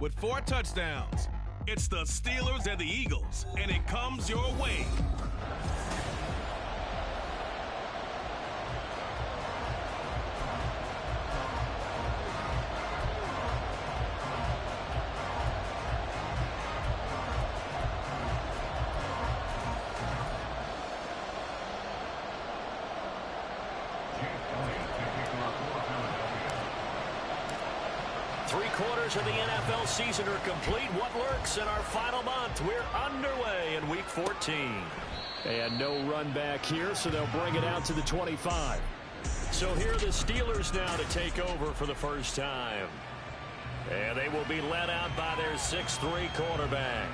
with 4 touchdowns. It's the Steelers and the Eagles, and it comes your way. Three-quarters of the NFL season are complete. What lurks in our final month? We're underway in Week 14. And no run back here, so they'll bring it out to the 25. So here are the Steelers now to take over for the first time. And they will be led out by their 6'3" quarterback.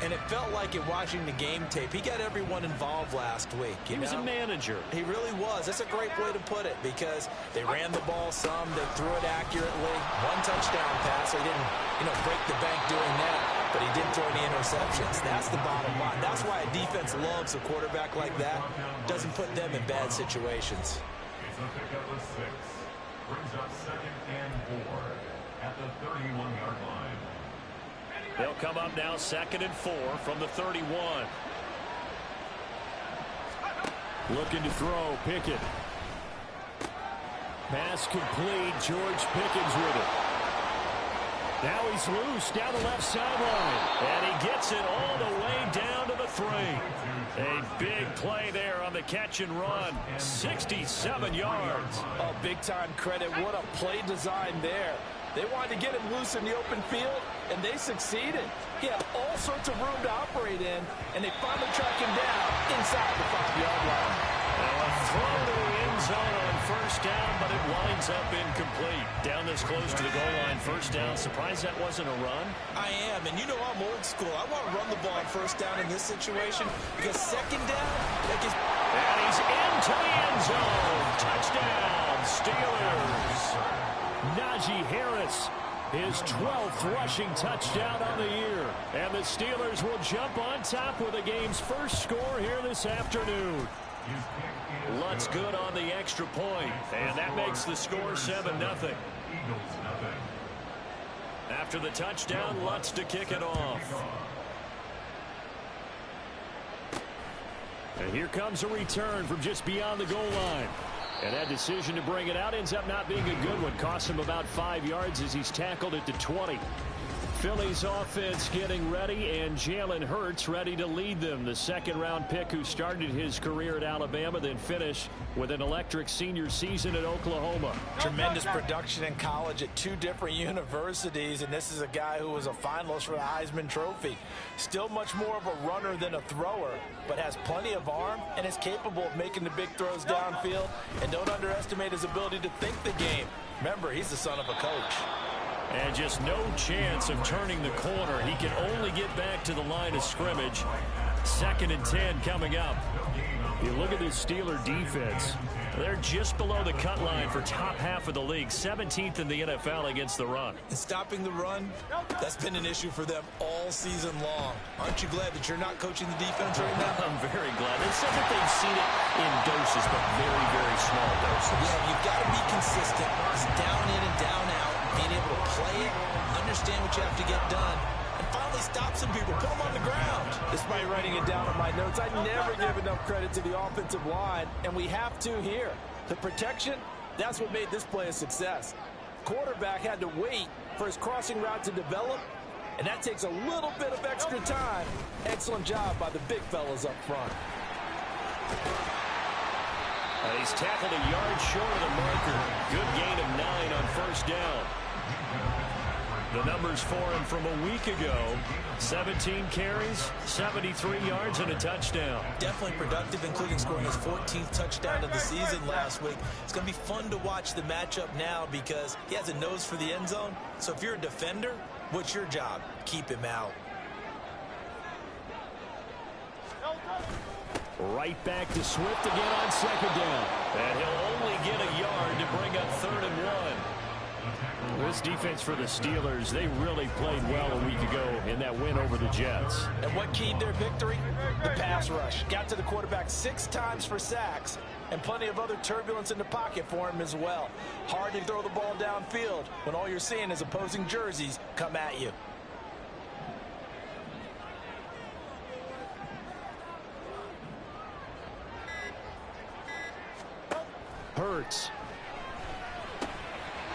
And it felt like it watching the game tape. He got everyone involved last week. He was a manager. He really was. That's a great way to put it because they ran the ball some. They threw it accurately. 1 touchdown pass. So he didn't, break the bank doing that. But he didn't throw any interceptions. That's the bottom line. That's why a defense loves a quarterback like that. Doesn't put them in bad situations. It's a pickup of 6. Brings up 2nd and 4 at the 31-yard line. They'll come up now 2nd and 4 from the 31. Looking to throw, Pickett. Pass complete, George Pickens with it. Now he's loose down the left sideline. And he gets it all the way down to the 3. A big play there on the catch and run. 67 yards. Oh, big-time credit. What a play design there. They wanted to get him loose in the open field, and they succeeded. He had all sorts of room to operate in, and they finally tracked him down inside the 5-yard line. Now a throw to the end zone on first down, but it winds up incomplete. Down this close to the goal line, first down. Surprised that wasn't a run? I am, and I'm old school. I want to run the ball on first down in this situation because second down, and he's into the end zone. Touchdown, Steelers. Najee Harris, his 12th rushing touchdown on the year. And the Steelers will jump on top with the game's first score here this afternoon. Lutz good on the extra point, and that makes the score 7-0. After the touchdown, Lutz to kick it off. And here comes a return from just beyond the goal line. And that decision to bring it out ends up not being a good one. Cost him about 5 yards as he's tackled at the 20. Philly's offense getting ready, and Jalen Hurts ready to lead them. The second-round pick who started his career at Alabama, then finished with an electric senior season at Oklahoma. Tremendous production in college at 2 different universities, and this is a guy who was a finalist for the Heisman Trophy. Still much more of a runner than a thrower, but has plenty of arm and is capable of making the big throws downfield. And don't underestimate his ability to think the game. Remember, he's the son of a coach. And just no chance of turning the corner. He can only get back to the line of scrimmage. 2nd and 10 coming up. You look at this Steeler defense. They're just below the cut line for top half of the league. 17th in the NFL against the run. And stopping the run, that's been an issue for them all season long. Aren't you glad that you're not coaching the defense right now? I'm very glad. They said that they've seen it in doses, but very, very small doses. Yeah, you've got to be consistent. It's down in and down out. Being able to play it, understand what you have to get done, and finally stop some people, put them on the ground. Despite writing it down on my notes, I never give enough credit to the offensive line, and we have to here. The protection, that's what made this play a success. Quarterback had to wait for his crossing route to develop, and that takes a little bit of extra time. Excellent job by the big fellas up front. He's tackled a yard short of the marker. Good gain of 9 on first down. The numbers for him from a week ago: 17 carries, 73 yards, and a touchdown. Definitely productive, including scoring his 14th touchdown of the season last week. It's going to be fun to watch the matchup now because he has a nose for the end zone. So if you're a defender, what's your job? Keep him out. Right back to Swift again on second down. And he'll only get a yard to bring up 3rd and 1. This defense for the Steelers, they really played well a week ago in that win over the Jets. And what keyed their victory? The pass rush. Got to the quarterback 6 times for sacks. and plenty of other turbulence in the pocket for him as well. Hard to throw the ball downfield when all you're seeing is opposing jerseys come at you. Hurts.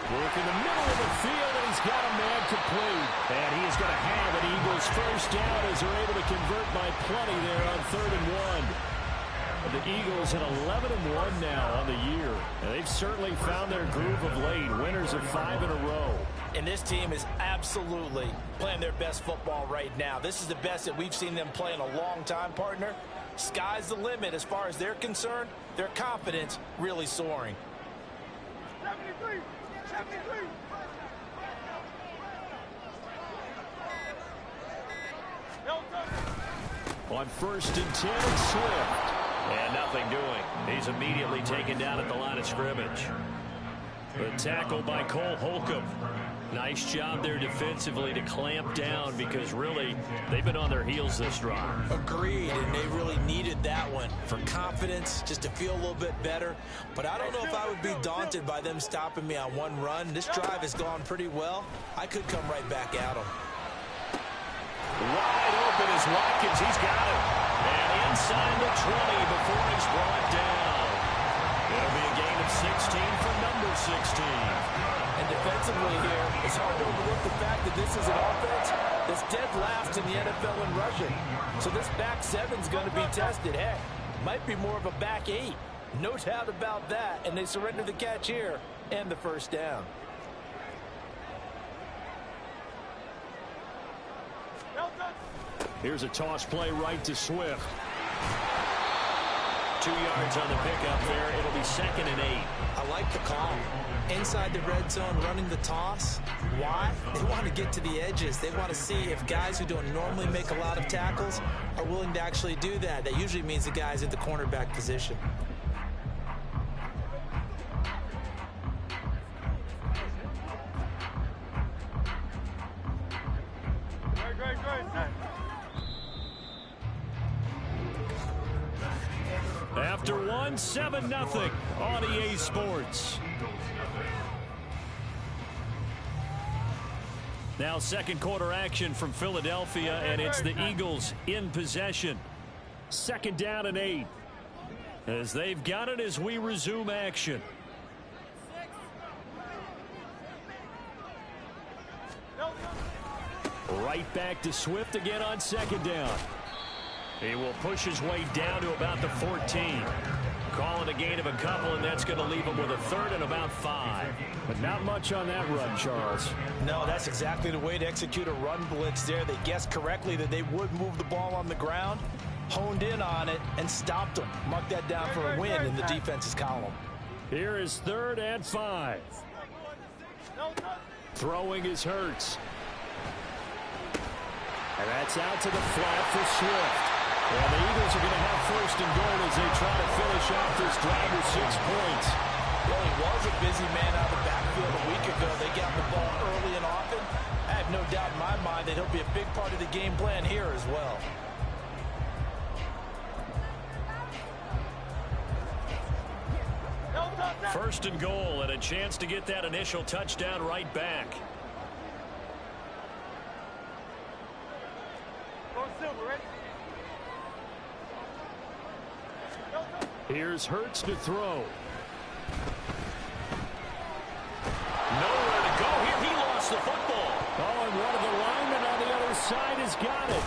Work in the middle of the field, and he's got a man complete. And he is going to have an Eagles first down as they're able to convert by plenty there on 3rd and 1. And the Eagles at 11-1 now on the year. And they've certainly found their groove of late. Winners of 5 in a row. And this team is absolutely playing their best football right now. This is the best that we've seen them play in a long time, partner. Sky's the limit as far as they're concerned. Their confidence really soaring. 73. 73. On 1st and 10, it's Swift. And nothing doing. He's immediately taken down at the line of scrimmage. The tackle by Cole Holcomb. Nice job there defensively to clamp down because really they've been on their heels this drive. Agreed, and they really needed that one for confidence, just to feel a little bit better. But I don't know if I would be daunted by them stopping me on one run. This drive has gone pretty well. I could come right back at them. Wide open is Watkins. He's got it. And inside the 20 before he's brought down. It'll be a gain of 16 for number 16. And defensively here, it's hard to overlook the fact that this is an offense that's dead last in the NFL in rushing. So this back seven's going to be tested. Heck, might be more of a back 8. No doubt about that. And they surrender the catch here and the first down. Here's a toss play right to Swift. 2 yards on the pickup there. It'll be 2nd and 8. I like the call. Inside the red zone, running the toss. Why? They want to get to the edges. They want to see if guys who don't normally make a lot of tackles are willing to actually do that. That usually means the guys at the cornerback position. After 1, 7-0 on EA Sports. Now 2nd quarter action from Philadelphia, and it's the Eagles in possession. 2nd down and 8. As they've got it as we resume action. Right back to Swift again on 2nd down. He will push his way down to about the 14. Calling a gain of a couple, and that's going to leave him with a 3rd and about 5. But not much on that run, Charles. No, that's exactly the way to execute a run blitz there. They guessed correctly that they would move the ball on the ground, honed in on it, and stopped them. Mark that down for a win in the defense's column. Here is 3rd and 5. Throwing is Hurts. And that's out to the flat for Swift. And the Eagles are going to have 1st and goal as they try to finish off this drive with 6 points. Well, he was a busy man out of the backfield a week ago. They got the ball early and often. I have no doubt in my mind that he'll be a big part of the game plan here as well. First and goal, and a chance to get that initial touchdown right back. Here's Hurts to throw. Nowhere to go here. He lost the football. Oh, and one of the linemen on the other side has got it.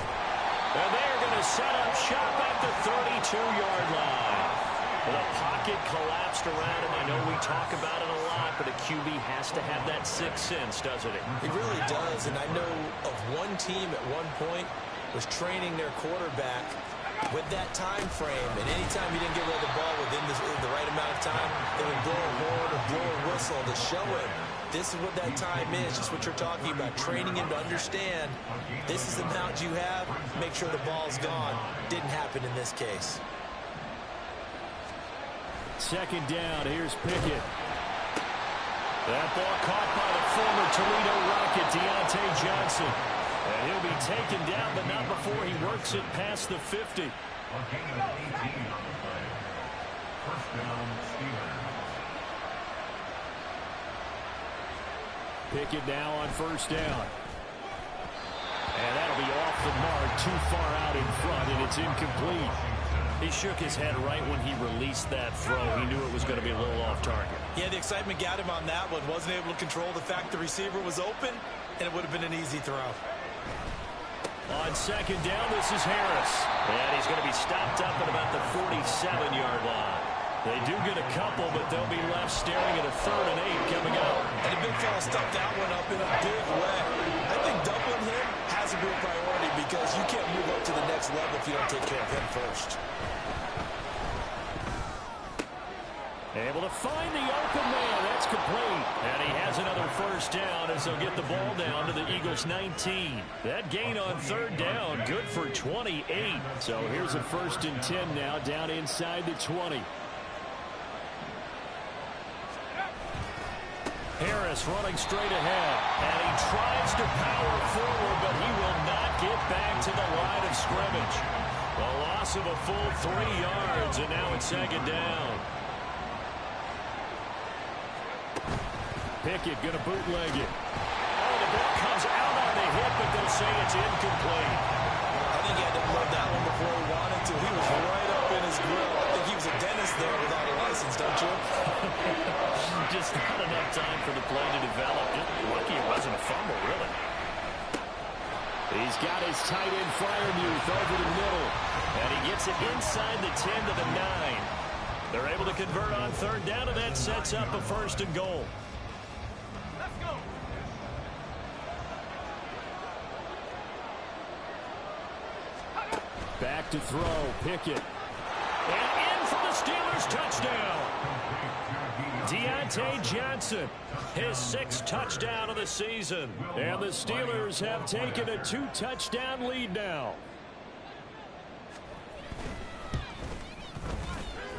And they're going to set up shop at the 32-yard line. The pocket collapsed around him. I know we talk about it a lot, but a QB has to have that 6th sense, doesn't it? He really does, and I know of one team at one point was training their quarterback with that time frame, and anytime he didn't get rid of the ball within the right amount of time, they would blow a horn or blow a whistle to show him this is what that time is, just what you're talking about, training him to understand this is the amount you have, make sure the ball's gone. Didn't happen in this case. 2nd down, here's Pickett. That ball caught by the former Toledo Rocket, Deontay Johnson. And he'll be taken down, but not before he works it past the 50. First down, Steelers. Pickett now on first down. And that'll be off the mark, too far out in front, and it's incomplete. He shook his head right when he released that throw. He knew it was going to be a little off target. Yeah, the excitement got him on that one. Wasn't able to control the fact the receiver was open, and it would have been an easy throw. On second down, this is Harris. And he's going to be stopped up at about the 47-yard line. They do get a couple, but they'll be left staring at a 3rd and 8 coming up. And the big fella stuffed that one up in a big way. I think doubling him has to be a priority because you can't move up to the next level if you don't take care of him first. Able to find the open man. That's complete. And he has another first down as they'll get the ball down to the Eagles' 19. That gain on 3rd down, good for 28. So here's a 1st and 10 now down inside the 20. Harris running straight ahead. And he tries to power forward, but he will not get back to the line of scrimmage. A loss of a full 3 yards, and now it's 2nd down. Pickett going to bootleg it. Oh, the ball comes out on the hit, but they'll say it's incomplete. I think he had to unload that one before he wanted to. He was right up in his grill. I think he was a dentist there without a license, don't you? Just not enough time for the play to develop. Just lucky it wasn't a fumble, really. He's got his tight end Freiermuth over the middle. And he gets it inside the 10 to the 9. They're able to convert on 3rd down, and that sets up a 1st and goal. Back to throw, Pickett. And in for the Steelers touchdown. Deontay Johnson, his 6th touchdown of the season. And the Steelers have taken a 2-touchdown lead now.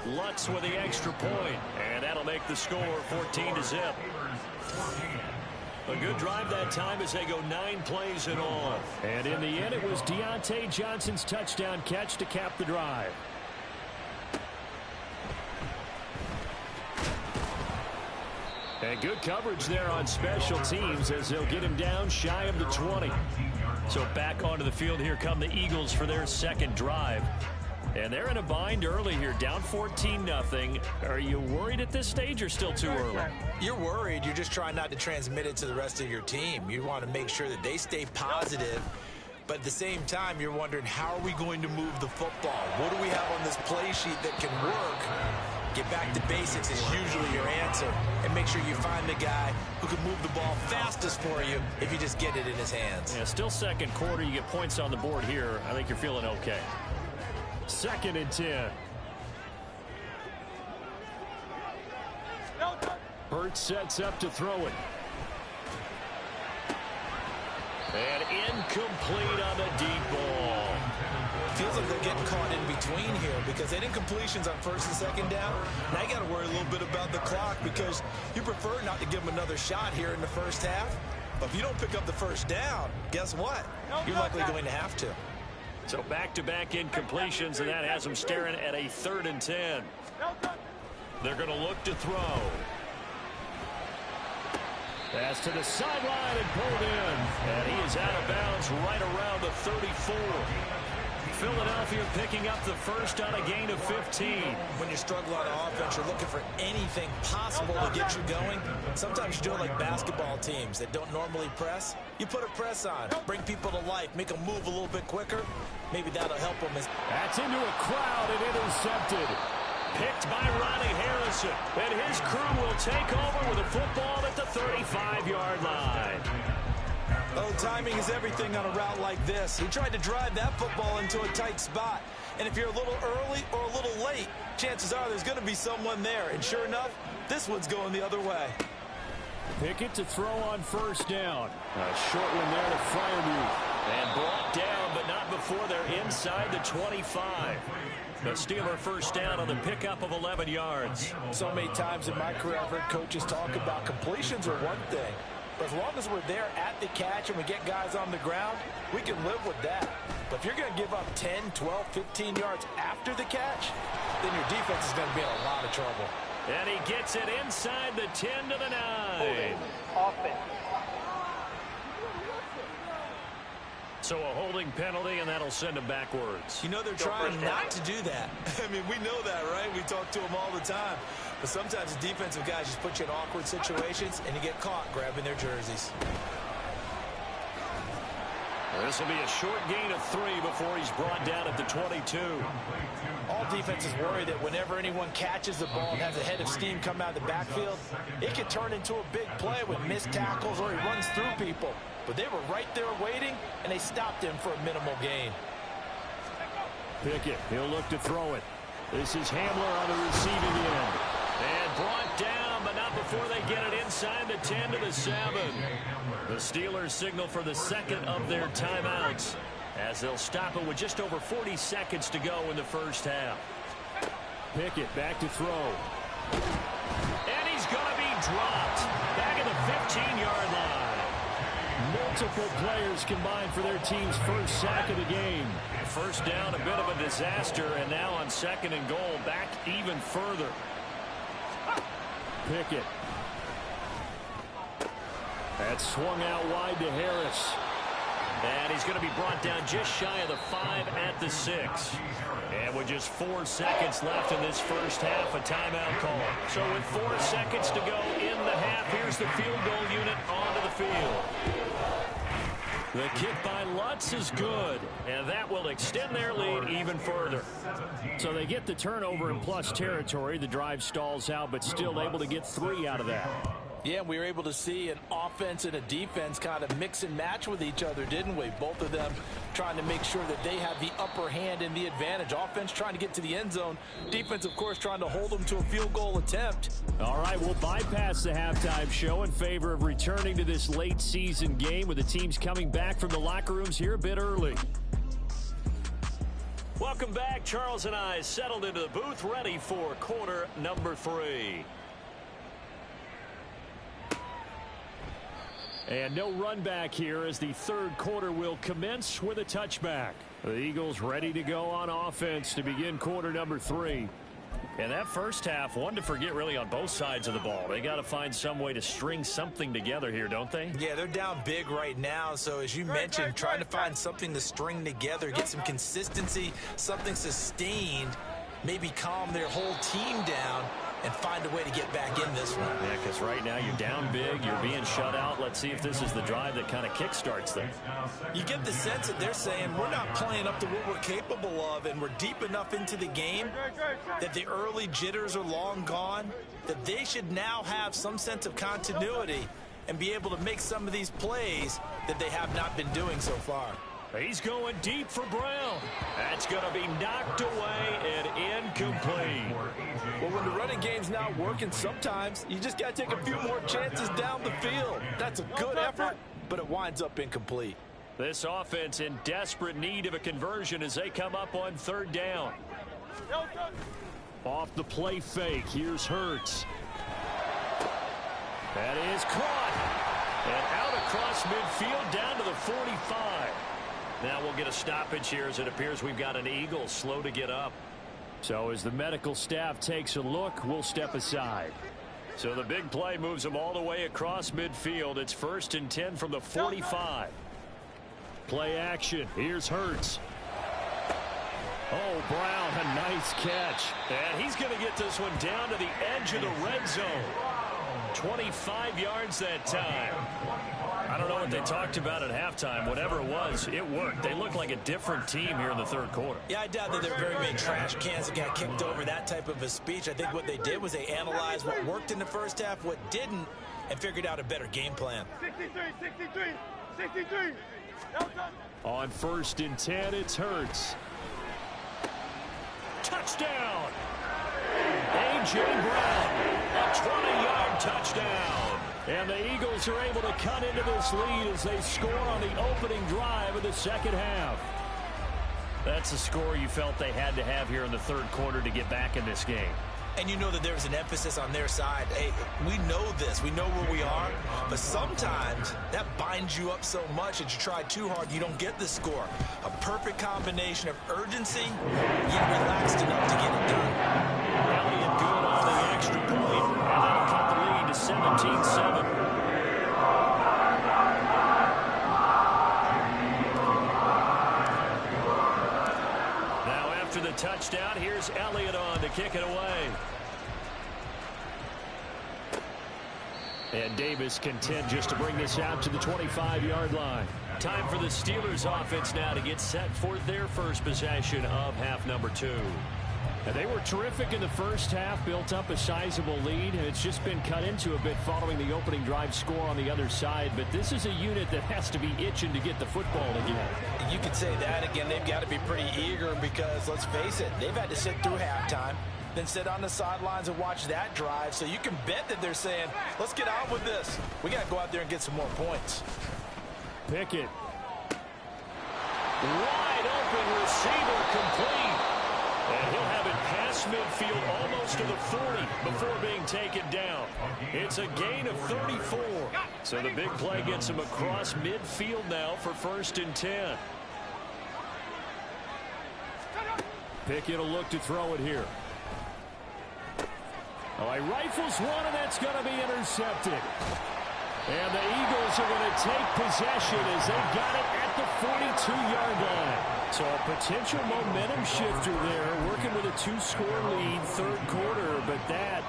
Lutz with the extra point, and that'll make the score 14-0. A good drive that time as they go 9 plays in all. And in the end, it was Deontay Johnson's touchdown catch to cap the drive. And good coverage there on special teams as they'll get him down shy of the 20. So back onto the field, here come the Eagles for their 2nd drive. And they're in a bind early here, down 14-0. Are you worried at this stage or still too early? You're worried. You're just trying not to transmit it to the rest of your team. You want to make sure that they stay positive. But at the same time, you're wondering, how are we going to move the football? What do we have on this play sheet that can work? Get back to basics is usually your answer. And make sure you find the guy who can move the ball fastest for you if you just get it in his hands. Yeah, still 2nd quarter. You get points on the board here. I think you're feeling okay. 2nd and 10. Burt sets up to throw it. And incomplete on the deep ball. Feels like they're getting caught in between here because they didn't completions on 1st and 2nd down. Now you got to worry a little bit about the clock because you prefer not to give them another shot here in the 1st half. But if you don't pick up the 1st down, guess what? You're likely going to have to. So back-to-back incompletions, and that has them staring at a 3rd and 10. They're going to look to throw. Pass to the sideline and pulled in. And he is out of bounds right around the 34. Philadelphia picking up the 1st on a gain of 15. When you struggle on offense, you're looking for anything possible to get you going. Sometimes you do it like basketball teams that don't normally press. You put a press on, bring people to life, make them move a little bit quicker. Maybe that'll help them. That's into a crowd and intercepted. Picked by Ronnie Harrison. And his crew will take over with a football at the 35-yard line. Oh, timing is everything on a route like this. He tried to drive that football into a tight spot. And if you're a little early or a little late, chances are there's going to be someone there. And sure enough, this one's going the other way. Pickett to throw on 1st down. A short one there to Freiermuth. And brought down, but not before they're inside the 25. The Steeler 1st down on the pickup of 11 yards. So many times in my career, I've heard coaches talk about completions are one thing. But as long as we're there at the catch and we get guys on the ground, we can live with that. But if you're going to give up 10, 12, 15 yards after the catch, then your defense is going to be in a lot of trouble. And he gets it inside the 10 to the 9. Offense. So a holding penalty, and that'll send him backwards. You know they're trying not to do that. I mean, we know that, right? We talk to them all the time. But sometimes the defensive guys just put you in awkward situations, and you get caught grabbing their jerseys. This will be a short gain of 3 before he's brought down at the 22. All defenses worry that whenever anyone catches the ball and has a head of steam come out of the backfield, it could turn into a big play with missed tackles or he runs through people. But they were right there waiting, and they stopped him for a minimal gain. Pickett, he'll look to throw it. This is Hamler on the receiving end. And brought down, but not before they get it inside the 10 to the 7. The Steelers signal for the second of their timeouts as they'll stop it with just over 40 seconds to go in the first half. Pickett back to throw. And he's going to be dropped back at the 15-yard line. Multiple players combined for their team's first sack of the game. First down, a bit of a disaster, and now on 2nd and goal, back even further. Pickett. That's swung out wide to Harris. And he's going to be brought down just shy of the 5 at the 6. And with just 4 seconds left in this first half, a timeout call. So with 4 seconds to go in the half, here's the field goal unit onto the field. The kick by Lutz is good, and that will extend their lead even further. So they get the turnover in plus territory. The drive stalls out, but still able to get 3 out of that. Yeah, we were able to see an offense and a defense kind of mix and match with each other, didn't we? Both of them trying to make sure that they have the upper hand and the advantage. Offense trying to get to the end zone. Defense, of course, trying to hold them to a field goal attempt. All right, we'll bypass the halftime show in favor of returning to this late season game with the teams coming back from the locker rooms here a bit early. Welcome back. Charles and I settled into the booth ready for quarter number 3. And no run back here as the third quarter will commence with a touchback. The Eagles ready to go on offense to begin quarter number 3. And that first half, one to forget really on both sides of the ball. They got to find some way to string something together here, don't they? Yeah, they're down big right now. So as you mentioned, trying to find something to string together, get some consistency, something sustained, maybe calm their whole team down and find a way to get back in this one. Yeah, because right now you're down big, you're being shut out. Let's see if this is the drive that kind of kickstarts them. You get the sense that they're saying we're not playing up to what we're capable of, and we're deep enough into the game that the early jitters are long gone, that they should now have some sense of continuity and be able to make some of these plays that they have not been doing so far. He's going deep for Brown. That's going to be knocked away and incomplete. Well, when the running game's not working, sometimes you just got to take a few more chances down the field. That's a good effort, but it winds up incomplete. This offense in desperate need of a conversion as they come up on 3rd down. Off the play fake, here's Hurts. That is caught. And out across midfield down to the 45. Now we'll get a stoppage here as it appears we've got an Eagle slow to get up. So as the medical staff takes a look, we'll step aside. So the big play moves them all the way across midfield. It's 1st and 10 from the 45. Play action. Here's Hurts. Oh, Brown, a nice catch. And he's going to get this one down to the edge of the red zone. 25 yards that time. I don't know what they talked about at halftime. Whatever it was, it worked. They look like a different team here in the 3rd quarter. Yeah, I doubt that there are very many trash cans that got kicked over, that type of a speech. I think what they did was they analyzed what worked in the first half, what didn't, and figured out a better game plan. 63. On 1st and 10, it's Hurts. Touchdown! A.J. Brown, a 20-yard touchdown. And the Eagles are able to cut into this lead as they score on the opening drive of the second half. That's the score you felt they had to have here in the 3rd quarter to get back in this game. And you know that there's an emphasis on their side. Hey, we know this. We know where we are. But sometimes that binds you up so much that you try too hard, you don't get the score. A perfect combination of urgency, yet relaxed enough to get it done. Elliott good on the extra point, and that'll cut the lead to 17-7. Now after the touchdown, here's Elliott on to kick it away. And Davis content just to bring this out to the 25-yard line. Time for the Steelers offense now to get set for their first possession of half number 2. And they were terrific in the first half, built up a sizable lead, and it's just been cut into a bit following the opening drive score on the other side. But this is a unit that has to be itching to get the football again. You could say that again. They've got to be pretty eager because, let's face it, they've had to sit through halftime, then sit on the sidelines and watch that drive. So you can bet that they're saying, let's get on with this. We got to go out there and get some more points. Pickett. Wide open receiver complete. And he'll have it past midfield almost to the 40 before being taken down. It's a gain of 34. So the big play gets him across midfield now for 1st and 10. Pickett will look to throw it here. Oh, he rifles one, and that's going to be intercepted. And the Eagles are going to take possession as they've got it at the 42-yard line. So a potential momentum shifter there, working with a 2-score lead, third quarter, but that,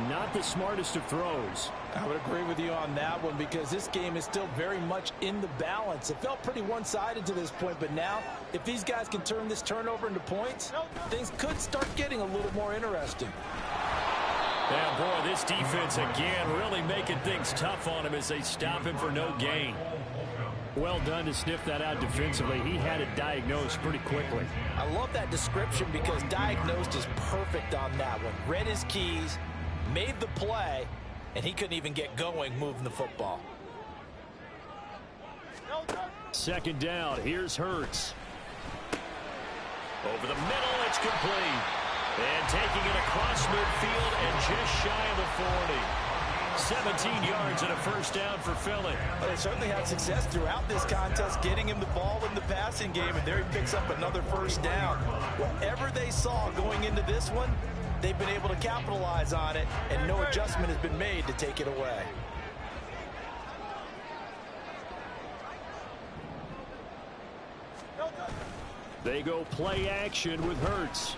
not the smartest of throws. I would agree with you on that one because this game is still very much in the balance. It felt pretty one-sided to this point, but now, if these guys can turn this turnover into points, things could start getting a little more interesting. Yeah, boy, this defense again really making things tough on him as they stop him for no gain. Well done to sniff that out defensively. He had it diagnosed pretty quickly. I love that description because diagnosed is perfect on that one. Read his keys, made the play, and he couldn't even get going moving the football. 2nd down. Here's Hurts. Over the middle, it's complete. And taking it across midfield and just shy of the 40. 17 yards and a 1st down for Philly. Well, they certainly had success throughout this contest, getting him the ball in the passing game, and there he picks up another 1st down. Whatever they saw going into this one, they've been able to capitalize on it, and no adjustment has been made to take it away. They go play action with Hurts.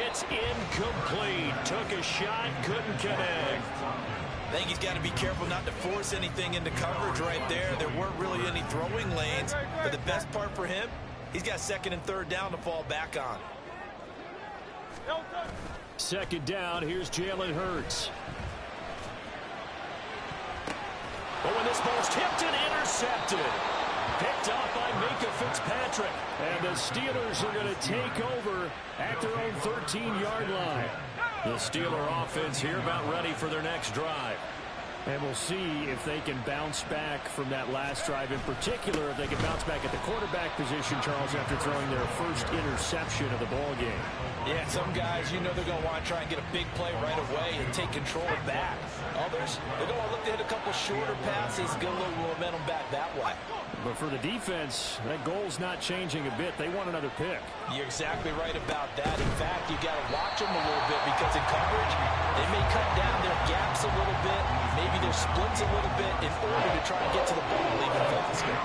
It's incomplete. Took a shot, couldn't connect. I think he's got to be careful not to force anything into coverage right there. There weren't really any throwing lanes. But the best part for him, he's got 2nd and 3rd down to fall back on. 2nd down, here's Jalen Hurts. Oh, and this ball's tipped and intercepted. Picked off by Minka Fitzpatrick. And the Steelers are going to take over at their own 13-yard line. The Steeler offense here about ready for their next drive. And we'll see if they can bounce back from that last drive. In particular, if they can bounce back at the quarterback position, Charles, after throwing their first interception of the ball game. Yeah, some guys, you know they're going to want to try and get a big play right away and take control back. Others, they're going to look to hit a couple shorter passes, get a little momentum back that way. But for the defense, that goal's not changing a bit. They want another pick. You're exactly right about that. In fact, you got to watch them a little bit because in coverage, they may cut down their gaps a little bit, maybe their splits a little bit in order to try and get to the ball even faster.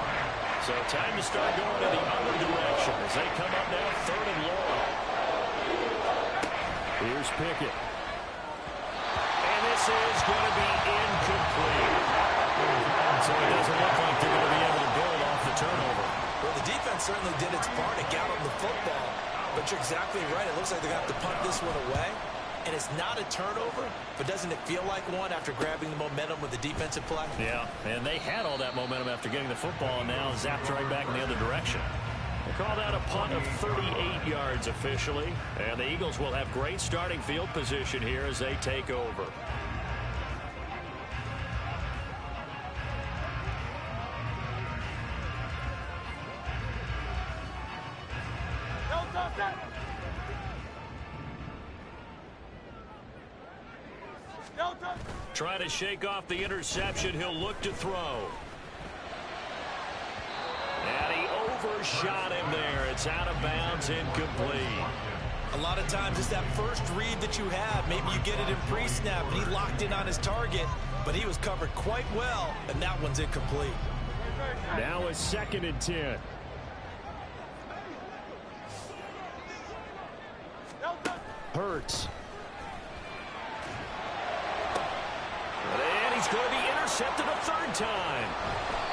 So time to start going in the other direction as they come up now 3rd and long. Here's Pickett. And this is going to be incomplete. So it doesn't look like they're going to be able to build off the turnover. Well, the defense certainly did its part to get on the football. But you're exactly right. It looks like they're going to have to punt this one away. And it's not a turnover, but doesn't it feel like one after grabbing the momentum with the defensive play? Yeah, and they had all that momentum after getting the football and now zapped right back in the other direction. They call that a punt of 38 yards officially. And the Eagles will have great starting field position here as they take over. Trying to shake off the interception. He'll look to throw. And he overshot him there. It's out of bounds, incomplete. A lot of times it's that first read that you have. Maybe you get it in pre-snap, and he locked in on his target, but he was covered quite well, and that one's incomplete. Now a 2nd and 10. Hurts. And he's going to be intercepted a 3rd time.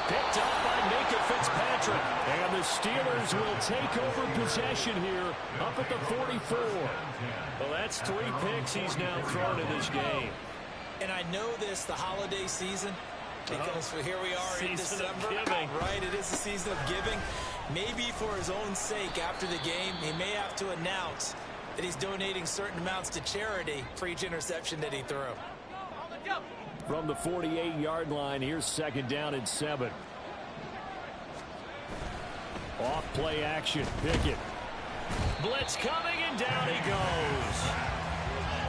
Picked up by Minka Fitzpatrick. And the Steelers will take over possession here up at the 44. Well, that's 3 picks he's now thrown in this game. And I know this, the holiday season, because here we are in December. Right, it is the season of giving. Maybe for his own sake after the game, he may have to announce that he's donating certain amounts to charity for each interception that he threw. From the 48-yard line, here's 2nd down and 7. Off play action. Pickett. Blitz coming, and down he goes.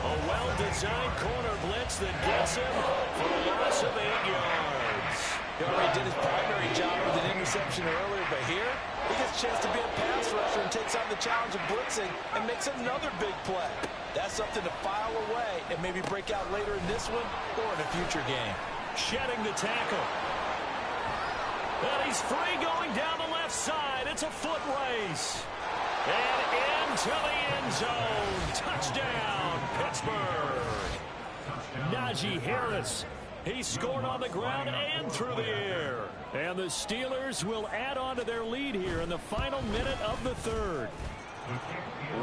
A well-designed corner blitz that gets him for a loss of 8 yards. He already did his primary job with an interception earlier, but here he gets a chance to be a pass rusher and takes on the challenge of blitzing and makes another big play. That's something to file away and maybe break out later in this one or in a future game. Shedding the tackle. And he's free going down the left side. It's a foot race. And into the end zone. Touchdown, Pittsburgh. Najee Harris. He scored on the ground and through the air. And the Steelers will add on to their lead here in the final minute of the 3rd.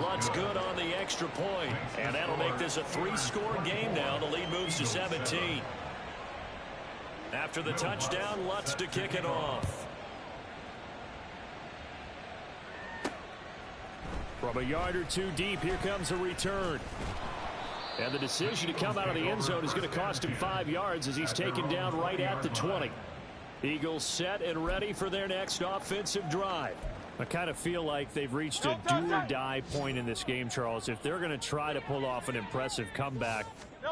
Lutz good on the extra point. And that'll make this a 3-score game now. The lead moves to 17. After the touchdown, Lutz to kick it off. From a yard or 2 deep, here comes a return. And the decision to come out of the end zone is going to cost him 5 yards as he's taken down right at the 20. Eagles set and ready for their next offensive drive. I kind of feel like they've reached a do-or-die point in this game, Charles. If they're going to try to pull off an impressive comeback,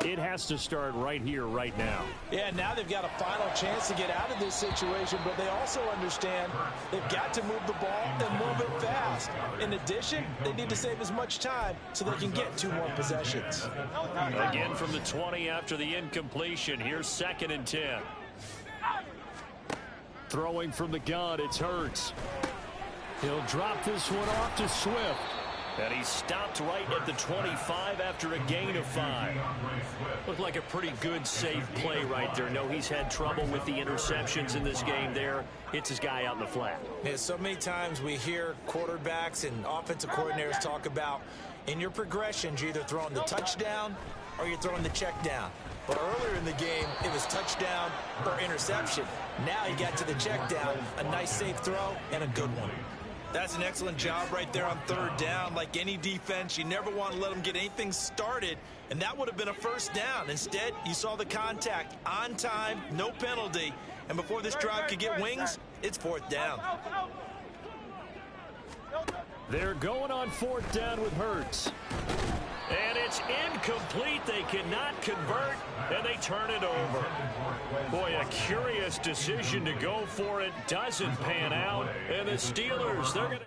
it has to start right here, right now. Yeah, now they've got a final chance to get out of this situation, but they also understand they've got to move the ball and move it fast. In addition, they need to save as much time so they can get 2 more possessions. Again from the 20 after the incompletion. Here's 2nd and 10. Throwing from the gun, it's Hurts. He'll drop this one off to Swift. And he stopped right at the 25 after a gain of 5. Looked like a pretty good, safe play right there. No, he's had trouble with the interceptions in this game there. Hits his guy out in the flat. Yeah, so many times we hear quarterbacks and offensive coordinators talk about in your progressions, you're either throwing the touchdown or you're throwing the check down. But earlier in the game, it was touchdown or interception. Now he got to the check down, a nice safe throw, and a good one. That's an excellent job right there on 3rd down. Like any defense, you never want to let them get anything started, and that would have been a 1st down. Instead, you saw the contact on time, no penalty, and before this drive could get wings, it's 4th down. They're going on 4th down with Hurts. And it's incomplete. They cannot convert, and they turn it over. Boy, a curious decision to go for it. Doesn't pan out. And the Steelers, they're going to